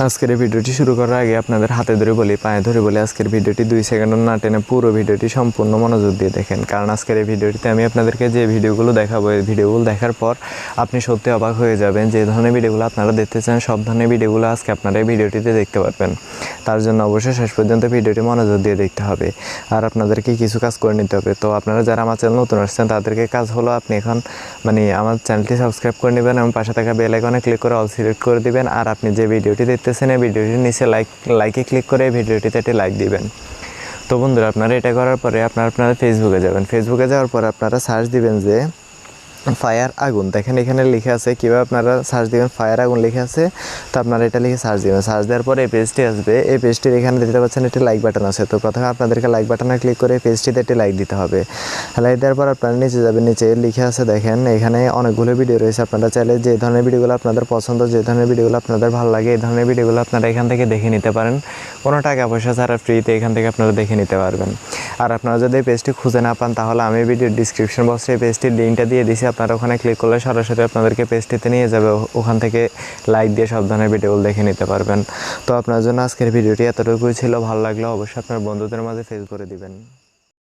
আজকের এই ভিডিওটি শুরু করার আগে আপনাদের হাতে ধরে বলি, পায়ে ধরে বলি, আজকের ভিডিওটি 2 সেকেন্ডও না টেনে পুরো ভিডিওটি সম্পূর্ণ মনোযোগ দিয়ে দেখেন। কারণ আজকের এই ভিডিওটিতে আমি আপনাদেরকে যে ভিডিওগুলো দেখাবো, এই ভিডিওগুলো দেখার পর আপনি সত্যি অবাক হয়ে যাবেন। যে ধরনের ভিডিওগুলো আপনারা দেখতে চান সব ধরনের ভিডিওগুলো আজকে আপনারা এই ভিডিওটিতে দেখতে পারবেন। তার জন্য অবশ্যই শেষ পর্যন্ত ভিডিওটি মনোযোগ দিয়ে দেখতে হবে আর আপনাদেরকে কিছু কাজ করে নিতে হবে। তো আপনারা যারা আমার চ্যানেল নতুন আসছেন তাদেরকে কাজ হলো আপনি এখন আমার চ্যানেলটি সাবস্ক্রাইব করে নেবেন এবং পাশে থাকা বেল আইকনে ক্লিক করে অল সিলেক্ট করে দিবেন। আর আপনি যে ভিডিওটি দেখতেছেন এই ভিডিওটির নিচে লাইকে ক্লিক করে এই ভিডিওটিতে একটি লাইক দিবেন। তো বন্ধুরা, আপনারা এটা করার পরে আপনারা ফেসবুকে যাবেন। ফেসবুকে যাওয়ার পর আপনারা সার্চ দিবেন যে ফায়ার আগুন। দেখেন এখানে লিখে আছে, কীভাবে আপনারা সার্চ দিবেন, ফায়ার আগুন লিখে আছে। তো আপনারা এটা লিখে সার্চ দিবেন। সার্চ দেওয়ার পরে এই পেজটি আসবে। এই পেজটির এখানে দিতে পারছেন একটি লাইক বাটন আছে। তো প্রথমে আপনাদেরকে লাইক বাটনে ক্লিক করে এই পেজটিতে একটি লাইক দিতে হবে। লাইক দেওয়ার পর আপনারা নিচে যাবেন। নিচে লিখে আছে দেখেন এখানে অনেকগুলো ভিডিও রয়েছে। আপনারা চাইলে যে ধরনের ভিডিওগুলো আপনাদের পছন্দ, যে ধরনের ভিডিওগুলো আপনাদের ভালো লাগে, এই ধরনের ভিডিওগুলো আপনারা এখান থেকে দেখে নিতে পারেন। কোনো টাকা পয়সা ছাড়া ফ্রিতে এখান থেকে আপনারা দেখে নিতে পারবেন। আর আপনারা যদি এই পেজটি খুঁজে না পান তাহলে আমি ভিডিওর ডিসক্রিপশন বক্সে এই পেজটির লিঙ্কটা দিয়ে দিয়েছি। আপনারা ওখানে ক্লিক করলে সরাসরি আপনাদেরকে পেজটিতে নিয়ে যাবে। ওখান থেকে লাইক দিয়ে সব ধরনের ভিডিওগুলো দেখে নিতে পারবেন। তো আপনার জন্য আজকের ভিডিওটি এতটুকুই ছিল। ভালো লাগলে অবশ্যই আপনার বন্ধুদের মাঝে শেয়ার করে দিবেন।